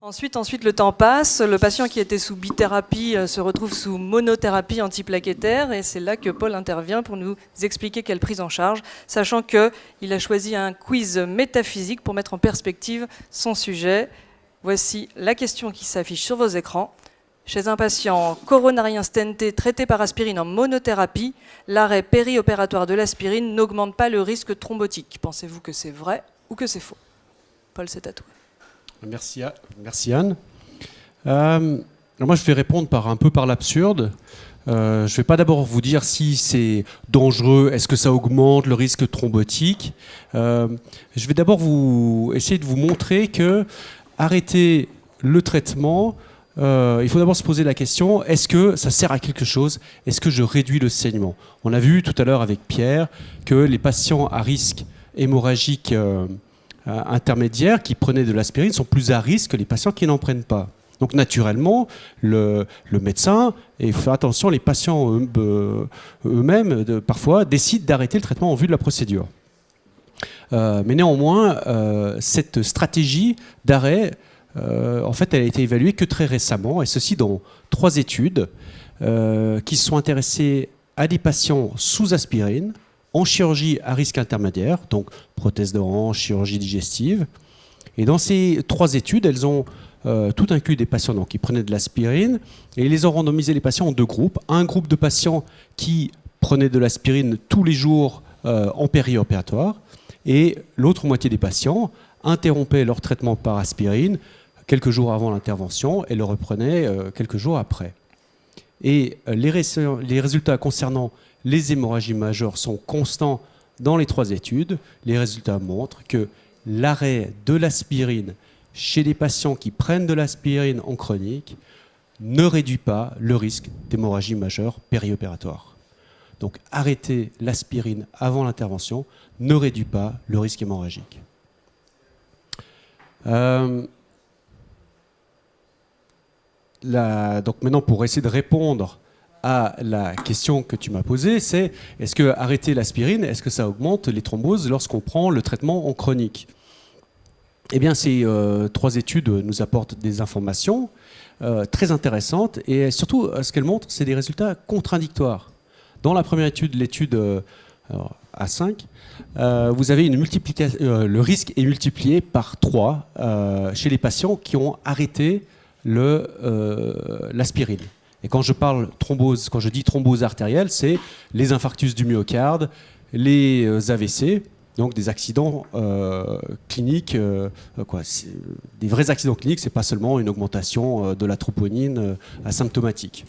Ensuite, le temps passe. Le patient qui était sous bithérapie se retrouve sous monothérapie antiplaquettaire et c'est là que Paul intervient pour nous expliquer quelle prise en charge, sachant qu'il a choisi un quiz métaphysique pour mettre en perspective son sujet. Voici la question qui s'affiche sur vos écrans. Chez un patient coronarien stenté traité par aspirine en monothérapie, l'arrêt périopératoire de l'aspirine n'augmente pas le risque thrombotique. Pensez-vous que c'est vrai ou que c'est faux? Paul, c'est à toi. Merci Anne. Moi, je vais répondre un peu par l'absurde. Je ne vais pas d'abord vous dire si c'est dangereux, est-ce que ça augmente le risque thrombotique. Je vais d'abord essayer de vous montrer que arrêter le traitement, il faut d'abord se poser la question, est-ce que ça sert à quelque chose? Est-ce que je réduis le saignement? On a vu tout à l'heure avec Pierre que les patients à risque hémorragique intermédiaires qui prenaient de l'aspirine sont plus à risque que les patients qui n'en prennent pas. Donc naturellement, le médecin, et il faut faire attention, les patients eux-mêmes, parfois, décident d'arrêter le traitement en vue de la procédure. Mais néanmoins, cette stratégie d'arrêt, en fait, elle a été évaluée que très récemment, et ceci dans 3 études qui sont intéressées à des patients sous aspirine, en chirurgie à risque intermédiaire, donc prothèse de hanche, chirurgie digestive. Et dans ces 3 études, elles ont tout inclus des patients qui prenaient de l'aspirine, et ils les ont randomisé les patients en 2 groupes. Un groupe de patients qui prenaient de l'aspirine tous les jours en périopératoire, et l'autre moitié des patients interrompaient leur traitement par aspirine quelques jours avant l'intervention et le reprenaient quelques jours après. Et les résultats concernant les hémorragies majeures sont constants dans les 3 études. Les résultats montrent que l'arrêt de l'aspirine chez les patients qui prennent de l'aspirine en chronique ne réduit pas le risque d'hémorragie majeure périopératoire. Donc arrêter l'aspirine avant l'intervention ne réduit pas le risque hémorragique. Donc maintenant, pour essayer de répondre à la question que tu m'as posée, c'est est-ce que arrêter l'aspirine, est-ce que ça augmente les thromboses lorsqu'on prend le traitement en chronique? Eh bien, ces 3 études nous apportent des informations très intéressantes et surtout, ce qu'elles montrent, c'est des résultats contradictoires. Dans la première étude, l'étude A5, vous avez le risque est multiplié par 3 chez les patients qui ont arrêté l'aspirine. Et quand je parle thrombose, quand je dis thrombose artérielle, c'est les infarctus du myocarde, les AVC, donc des accidents cliniques, des vrais accidents cliniques, c'est pas seulement une augmentation de la troponine asymptomatique.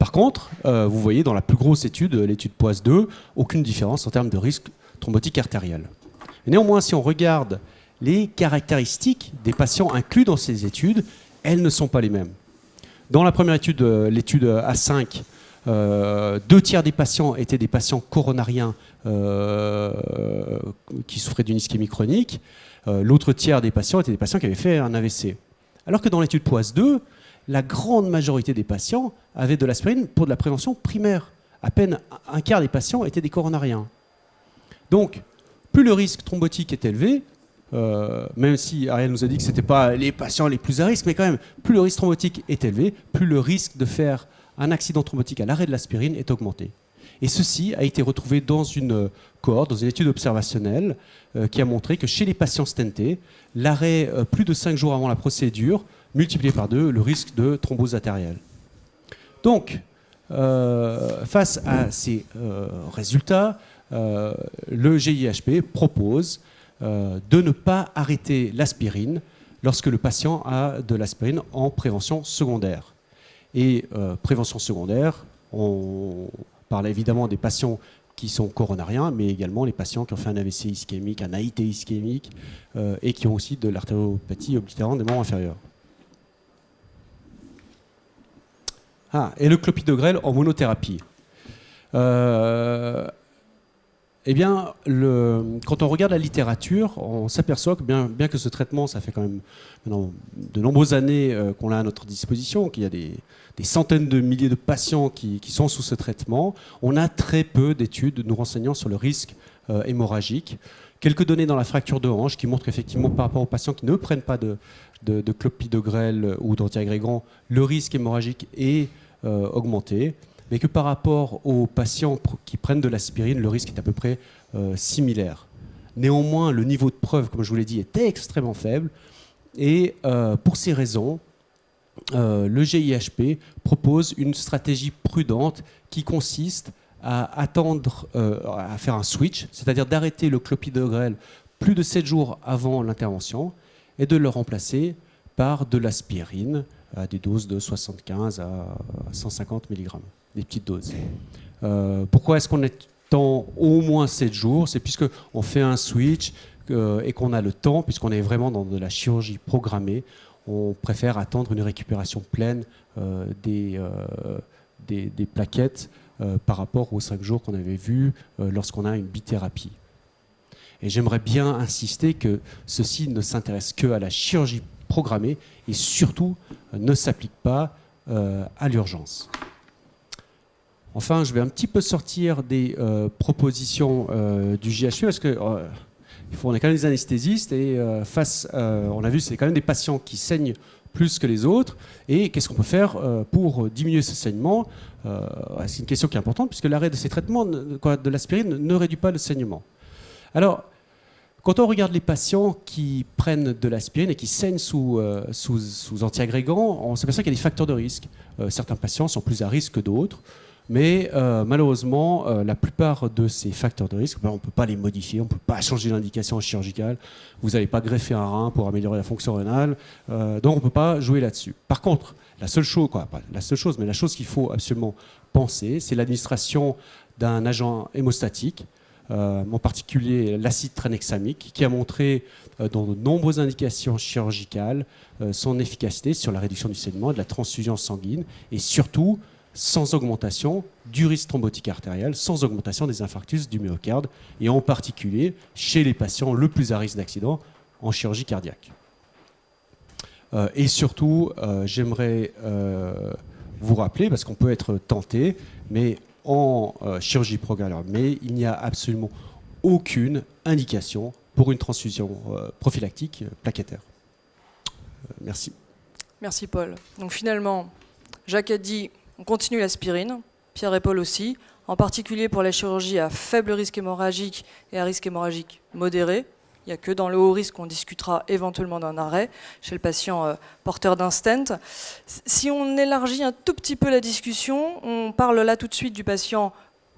Par contre, vous voyez dans la plus grosse étude, l'étude POISE 2, aucune différence en termes de risque thrombotique artériel. Et néanmoins, si on regarde les caractéristiques des patients inclus dans ces études, elles ne sont pas les mêmes. Dans la première étude, l'étude A5, 2 tiers des patients étaient des patients coronariens qui souffraient d'une ischémie chronique. L'autre tiers des patients étaient des patients qui avaient fait un AVC. Alors que dans l'étude POISE 2, la grande majorité des patients avaient de l'aspirine pour de la prévention primaire. À peine un quart des patients étaient des coronariens. Donc, plus le risque thrombotique est élevé, même si Ariel nous a dit que ce n'étaient pas les patients les plus à risque, mais quand même, plus le risque thrombotique est élevé, plus le risque de faire un accident thrombotique à l'arrêt de l'aspirine est augmenté. Et ceci a été retrouvé dans une cohorte, dans une étude observationnelle, qui a montré que chez les patients stentés, l'arrêt plus de 5 jours avant la procédure multiplié par 2 le risque de thrombose artérielle. Donc, face à ces résultats, le GIHP propose de ne pas arrêter l'aspirine lorsque le patient a de l'aspirine en prévention secondaire. Et prévention secondaire, on parle évidemment des patients qui sont coronariens, mais également les patients qui ont fait un AVC ischémique, un AIT ischémique, et qui ont aussi de l'artériopathie oblitérante des membres inférieurs. Et le clopidogrel en monothérapie. Eh bien, quand on regarde la littérature, on s'aperçoit que bien que ce traitement, ça fait quand même maintenant de nombreuses années qu'on l'a à notre disposition, qu'il y a des centaines de milliers de patients qui sont sous ce traitement, on a très peu d'études nous renseignant sur le risque hémorragique. Quelques données dans la fracture de hanche qui montrent qu'effectivement, par rapport aux patients qui ne prennent pas de de clopidogrel ou d'antiagrégant, le risque hémorragique est augmenté, mais que par rapport aux patients qui prennent de l'aspirine, le risque est à peu près similaire. Néanmoins, le niveau de preuve, comme je vous l'ai dit, est extrêmement faible. Et pour ces raisons, le GIHP propose une stratégie prudente qui consiste à faire un switch, c'est-à-dire d'arrêter le clopidogrel plus de 7 jours avant l'intervention et de le remplacer par de l'aspirine à des doses de 75 à 150 mg, des petites doses. Pourquoi est-ce qu'on attend au moins 7 jours? C'est puisqu'on fait un switch et qu'on a le temps, puisqu'on est vraiment dans de la chirurgie programmée, on préfère attendre une récupération pleine des plaquettes par rapport aux 5 jours qu'on avait vus lorsqu'on a une bithérapie. Et j'aimerais bien insister que ceci ne s'intéresse qu'à la chirurgie programmée et surtout ne s'applique pas à l'urgence. Enfin, je vais un petit peu sortir des propositions du GHP parce que on est quand même des anesthésistes et on a vu c'est quand même des patients qui saignent plus que les autres. Et qu'est-ce qu'on peut faire pour diminuer ce saignement? C'est une question qui est importante puisque l'arrêt de ces traitements de l'aspirine ne réduit pas le saignement. Alors, quand on regarde les patients qui prennent de l'aspirine et qui saignent sous antiagrégants, on s'aperçoit qu'il y a des facteurs de risque. Certains patients sont plus à risque que d'autres, mais malheureusement, la plupart de ces facteurs de risque, on ne peut pas les modifier, on ne peut pas changer l'indication chirurgicale, vous n'allez pas greffer un rein pour améliorer la fonction rénale, donc on ne peut pas jouer là-dessus. Par contre, la chose qu'il faut absolument penser, c'est l'administration d'un agent hémostatique, en particulier l'acide tranexamique, qui a montré dans de nombreuses indications chirurgicales son efficacité sur la réduction du saignement et de la transfusion sanguine, et surtout sans augmentation du risque thrombotique artériel, sans augmentation des infarctus du myocarde, et en particulier chez les patients le plus à risque d'accident en chirurgie cardiaque. Et surtout, j'aimerais vous rappeler, parce qu'on peut être tenté, mais en chirurgie programmée, il n'y a absolument aucune indication pour une transfusion prophylactique plaquettaire. Merci. Merci Paul. Donc finalement, Jacques a dit on continue l'aspirine, Pierre et Paul aussi, en particulier pour la chirurgie à faible risque hémorragique et à risque hémorragique modéré. Il n'y a que dans le haut risque qu'on discutera éventuellement d'un arrêt chez le patient porteur d'un stent. Si on élargit un tout petit peu la discussion, on parle là tout de suite du patient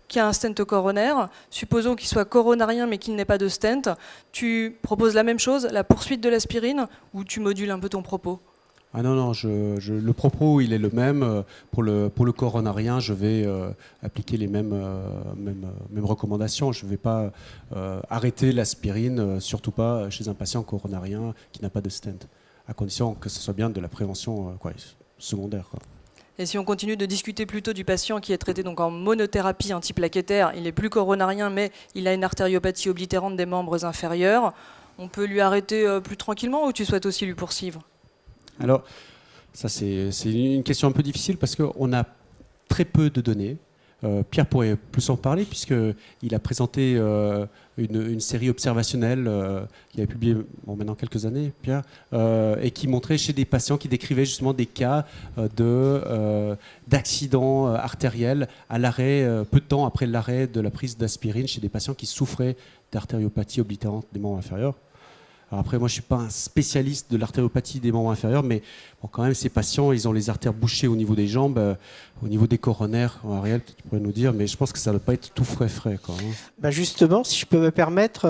qui a un stent coronaire. Supposons qu'il soit coronarien mais qu'il n'ait pas de stent. Tu proposes la même chose, la poursuite de l'aspirine, ou tu modules un peu ton propos ? Ah non, le propos il est le même. Pour le coronarien, je vais appliquer les mêmes recommandations. Je ne vais pas arrêter l'aspirine, surtout pas chez un patient coronarien qui n'a pas de stent, à condition que ce soit bien de la prévention secondaire. Et si on continue de discuter plutôt du patient qui est traité donc en monothérapie antiplaquettaire, il n'est plus coronarien, mais il a une artériopathie oblitérante des membres inférieurs, on peut lui arrêter plus tranquillement, ou tu souhaites aussi lui poursuivre ? Alors, ça c'est une question un peu difficile parce qu'on a très peu de données. Pierre pourrait plus en parler puisqu'il a présenté une série observationnelle qu'il avait publiée maintenant quelques années, Pierre, et qui montrait chez des patients qui décrivaient justement des cas d'accidents artériels à l'arrêt, peu de temps après l'arrêt de la prise d'aspirine chez des patients qui souffraient d'artériopathie oblitérante des membres inférieurs. Alors après, moi, je ne suis pas un spécialiste de l'artériopathie des membres inférieurs, mais bon, quand même, ces patients, ils ont les artères bouchées au niveau des jambes, au niveau des coronaires. Ariel, tu pourrais nous dire, mais je pense que ça ne doit pas être tout frais. Justement, si je peux me permettre,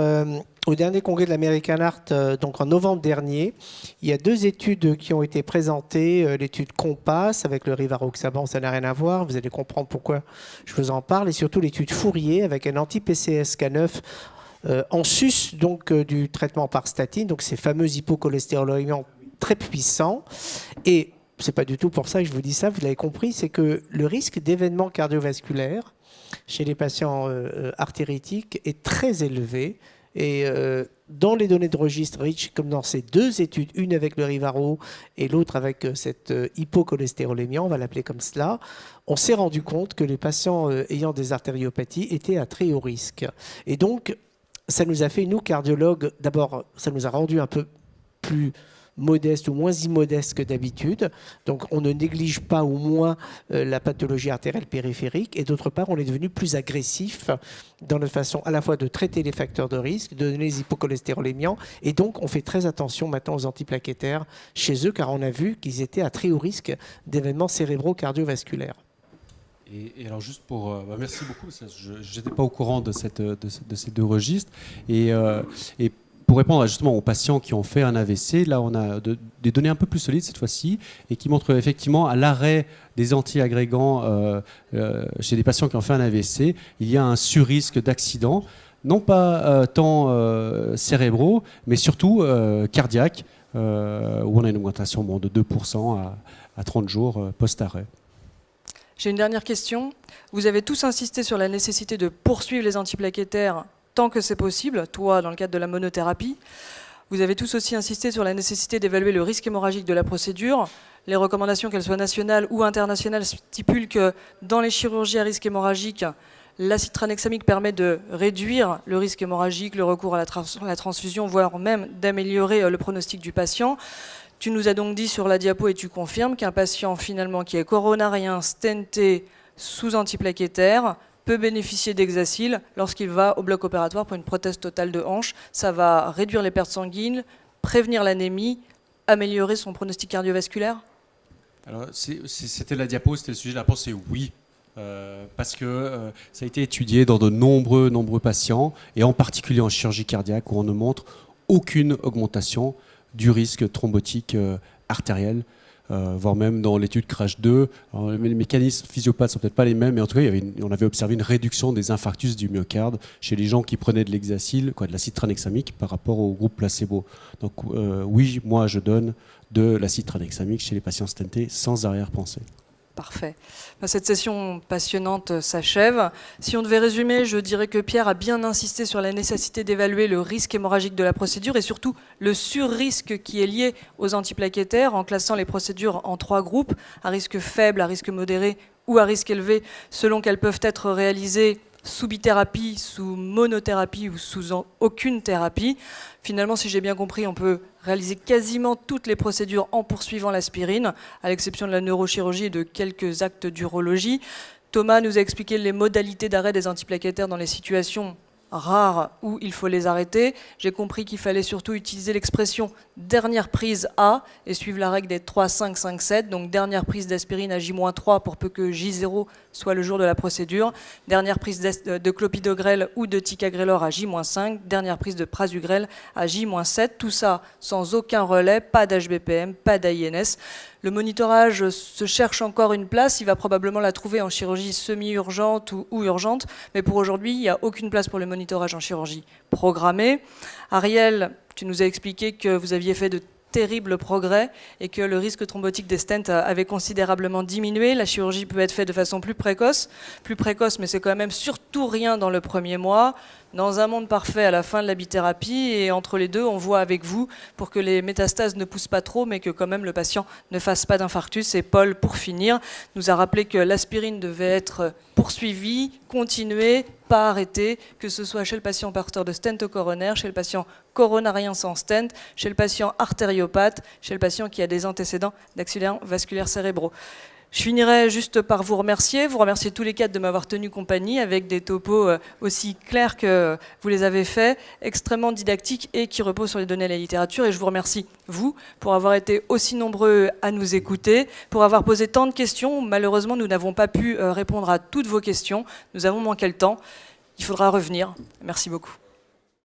au dernier congrès de l'American Heart, donc en novembre dernier, il y a 2 études qui ont été présentées. L'étude COMPASS avec le rivaroxaban, ça n'a rien à voir. Vous allez comprendre pourquoi je vous en parle. Et surtout l'étude Fourier avec un anti-PCSK9 en sus donc, du traitement par statine, donc ces fameux hypocholestérolémiants très puissants. Et ce n'est pas du tout pour ça que je vous dis ça, vous l'avez compris, c'est que le risque d'événements cardiovasculaires chez les patients artéritiques est très élevé. Et dans les données de registre REACH, comme dans ces 2 études, une avec le Rivaro et l'autre avec cette hypocholestérolémia, on va l'appeler comme cela, on s'est rendu compte que les patients ayant des artériopathies étaient à très haut risque. Et donc, ça nous a fait, nous, cardiologues, d'abord, ça nous a rendu un peu plus modeste ou moins immodeste que d'habitude. Donc on ne néglige pas au moins la pathologie artérielle périphérique. Et d'autre part, on est devenu plus agressif dans notre façon à la fois de traiter les facteurs de risque, de donner les hypocholestérolémiants. Et donc on fait très attention maintenant aux antiplaquettaires chez eux, car on a vu qu'ils étaient à très haut risque d'événements cérébro-cardiovasculaires. Et alors juste pour... merci beaucoup, je n'étais pas au courant de ces deux registres. Et pour répondre justement aux patients qui ont fait un AVC, là on a des données un peu plus solides cette fois-ci et qui montrent effectivement à l'arrêt des antiagrégants chez des patients qui ont fait un AVC, il y a un sur-risque d'accident, non pas tant cérébraux, mais surtout cardiaques, où on a une augmentation de 2% à 30 jours post-arrêt. J'ai une dernière question. Vous avez tous insisté sur la nécessité de poursuivre les antiplaquettaires tant que c'est possible, toi dans le cadre de la monothérapie. Vous avez tous aussi insisté sur la nécessité d'évaluer le risque hémorragique de la procédure. Les recommandations, qu'elles soient nationales ou internationales, stipulent que dans les chirurgies à risque hémorragique, l'acide tranexamique permet de réduire le risque hémorragique, le recours à la transfusion, voire même d'améliorer le pronostic du patient. Tu nous as donc dit sur la diapo, et tu confirmes, qu'un patient finalement qui est coronarien, stenté, sous antiplaquettaire, peut bénéficier d'Hexacil lorsqu'il va au bloc opératoire pour une prothèse totale de hanche. Ça va réduire les pertes sanguines, prévenir l'anémie, améliorer son pronostic cardiovasculaire? Alors, c'était la diapo, c'était le sujet. La réponse est oui. Parce que ça a été étudié dans de nombreux patients, et en particulier en chirurgie cardiaque, où on ne montre aucune augmentation du risque thrombotique artériel, voire même dans l'étude CRASH 2. Alors, les mécanismes physiopathes ne sont peut-être pas les mêmes, mais en tout cas, on avait observé une réduction des infarctus du myocarde chez les gens qui prenaient de l'Hexacil, de l'acide tranexamique, par rapport au groupe placebo. Donc oui, moi je donne de l'acide tranexamique chez les patients stentés sans arrière-pensée. Parfait. Cette session passionnante s'achève. Si on devait résumer, je dirais que Pierre a bien insisté sur la nécessité d'évaluer le risque hémorragique de la procédure et surtout le sur-risque qui est lié aux antiplaquettaires en classant les procédures en 3 groupes, à risque faible, à risque modéré ou à risque élevé, selon qu'elles peuvent être réalisées sous bithérapie, sous monothérapie ou sous aucune thérapie. Finalement, si j'ai bien compris, on peut réaliser quasiment toutes les procédures en poursuivant l'aspirine, à l'exception de la neurochirurgie et de quelques actes d'urologie. Thomas nous a expliqué les modalités d'arrêt des antiplaquettaires dans les situations rares où il faut les arrêter. J'ai compris qu'il fallait surtout utiliser l'expression dernière prise à et suivre la règle des 3, 5, 5, 7. Donc dernière prise d'aspirine à J-3 pour peu que J0 soit le jour de la procédure. Dernière prise de clopidogrel ou de ticagrelor à J-5. Dernière prise de prasugrel à J-7. Tout ça sans aucun relais, pas d'HBPM, pas d'AINS. Le monitorage se cherche encore une place, il va probablement la trouver en chirurgie semi-urgente ou urgente, mais pour aujourd'hui, il n'y a aucune place pour le monitorage en chirurgie programmée. Ariel, tu nous as expliqué que vous aviez fait de terribles progrès et que le risque thrombotique des stents avait considérablement diminué. La chirurgie peut être faite de façon plus précoce, mais c'est quand même surtout rien dans le premier mois. Dans un monde parfait à la fin de la bithérapie, et entre les deux, on voit avec vous pour que les métastases ne poussent pas trop, mais que quand même le patient ne fasse pas d'infarctus. Et Paul, pour finir, nous a rappelé que l'aspirine devait être poursuivie, continuée, pas arrêtée, que ce soit chez le patient porteur de stent coronaire, chez le patient coronarien sans stent, chez le patient artériopathe, chez le patient qui a des antécédents d'accidents vasculaires cérébraux. Je finirai juste par vous remercier tous les 4 de m'avoir tenu compagnie avec des topos aussi clairs que vous les avez faits, extrêmement didactiques et qui reposent sur les données de la littérature. Et je vous remercie, vous, pour avoir été aussi nombreux à nous écouter, pour avoir posé tant de questions. Malheureusement, nous n'avons pas pu répondre à toutes vos questions. Nous avons manqué le temps. Il faudra revenir. Merci beaucoup.